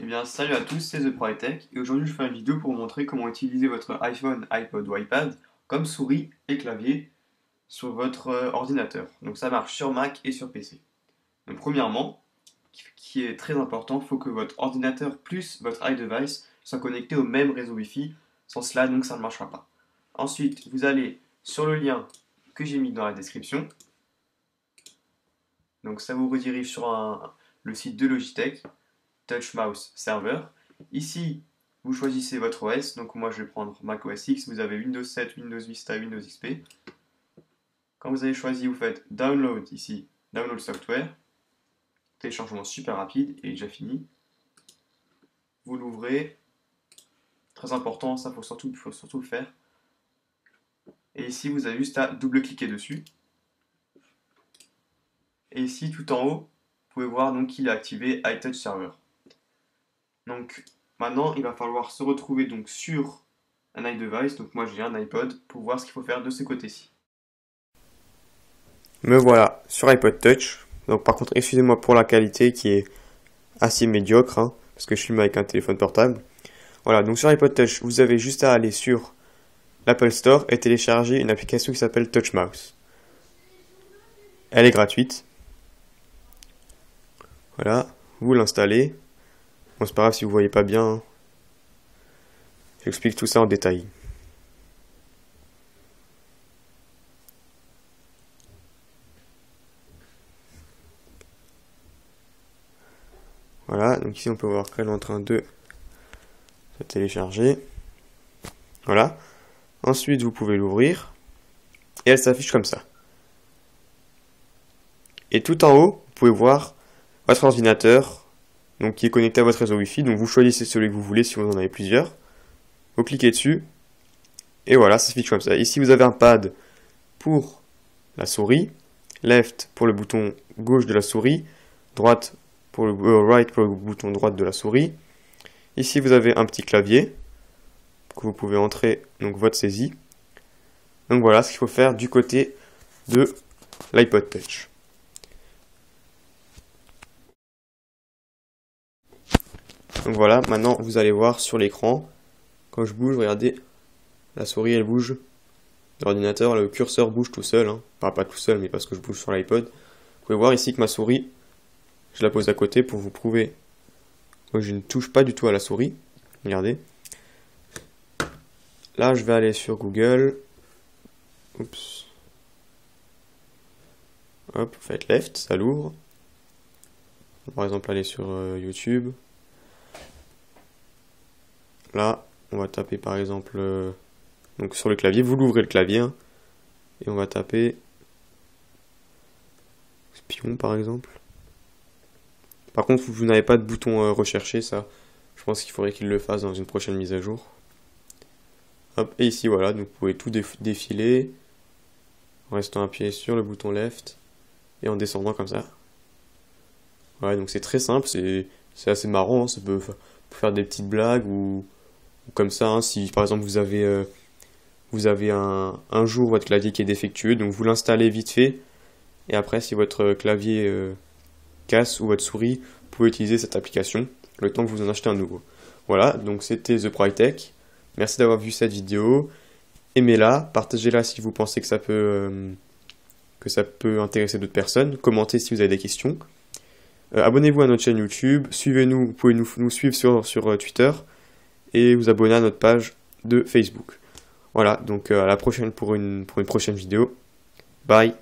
Eh bien, salut à tous, c'est The ProTech et aujourd'hui je fais une vidéo pour vous montrer comment utiliser votre iPhone, iPod ou iPad comme souris et clavier sur votre ordinateur. Donc ça marche sur Mac et sur PC. Donc premièrement, qui est très important, il faut que votre ordinateur plus votre iDevice soient connectés au même réseau Wi-Fi. Sans cela, donc ça ne marchera pas. Ensuite, vous allez sur le lien que j'ai mis dans la description. Donc ça vous redirige sur le site de Logitech. Touch Mouse Server. Ici, vous choisissez votre OS. Donc moi, je vais prendre Mac OS X. Vous avez Windows 7, Windows Vista, Windows XP. Quand vous avez choisi, vous faites Download ici, Download Software. Téléchargement super rapide et déjà fini. Vous l'ouvrez. Très important, ça faut surtout le faire. Et ici, vous avez juste à double-cliquer dessus. Et ici, tout en haut, vous pouvez voir donc qu'il est activé iTouch Server. Donc maintenant, il va falloir se retrouver donc sur un iDevice. Donc moi j'ai un iPod pour voir ce qu'il faut faire de ce côté-ci. Me voilà sur iPod Touch. Donc par contre, excusez-moi pour la qualité qui est assez médiocre, hein, parce que je filme avec un téléphone portable. Voilà, donc sur iPod Touch, vous avez juste à aller sur l'Apple Store et télécharger une application qui s'appelle Touch Mouse. Elle est gratuite. Voilà, vous l'installez. Bon, c'est pas grave si vous voyez pas bien, hein. J'explique tout ça en détail. Voilà, donc ici on peut voir qu'elle est en train de se télécharger. Voilà. Ensuite, vous pouvez l'ouvrir. Et elle s'affiche comme ça. Et tout en haut, vous pouvez voir votre ordinateur, donc qui est connecté à votre réseau Wi-Fi. Donc vous choisissez celui que vous voulez si vous en avez plusieurs. Vous cliquez dessus. Et voilà, ça s'affiche comme ça. Ici, vous avez un pad pour la souris. Left pour le bouton gauche de la souris. Droite pour le right pour le bouton droite de la souris. Ici, vous avez un petit clavier que vous pouvez entrer donc votre saisie. Donc voilà ce qu'il faut faire du côté de l'iPod Touch. Donc voilà, maintenant vous allez voir sur l'écran, quand je bouge, regardez, la souris elle bouge, l'ordinateur, le curseur bouge tout seul, hein. Enfin, pas tout seul, mais parce que je bouge sur l'iPod. Vous pouvez voir ici que ma souris, je la pose à côté pour vous prouver que je ne touche pas du tout à la souris. Regardez. Là, je vais aller sur Google. Oups. Hop, vous faites left, ça l'ouvre. Par exemple, aller sur YouTube. Là, on va taper par exemple donc sur le clavier. Vous l'ouvrez le clavier, hein, et on va taper Spion par exemple. Par contre, vous n'avez pas de bouton rechercher, ça. Je pense qu'il faudrait qu'il le fasse dans une prochaine mise à jour. Hop, et ici voilà, donc vous pouvez tout défiler en restant appuyé sur le bouton left et en descendant comme ça. Voilà, donc c'est très simple, c'est assez marrant, hein, ça peut faire des petites blagues ou comme ça, hein, si par exemple vous avez un jour votre clavier qui est défectueux, donc vous l'installez vite fait, et après si votre clavier casse ou votre souris, vous pouvez utiliser cette application, le temps que vous en achetez un nouveau. Voilà, donc c'était The ProTech. Merci d'avoir vu cette vidéo. Aimez-la, partagez-la si vous pensez que ça peut intéresser d'autres personnes. Commentez si vous avez des questions. Abonnez-vous à notre chaîne YouTube. Suivez-nous, vous pouvez nous suivre sur Twitter. Et vous abonner à notre page de Facebook. Voilà, donc à la prochaine pour une prochaine vidéo. Bye.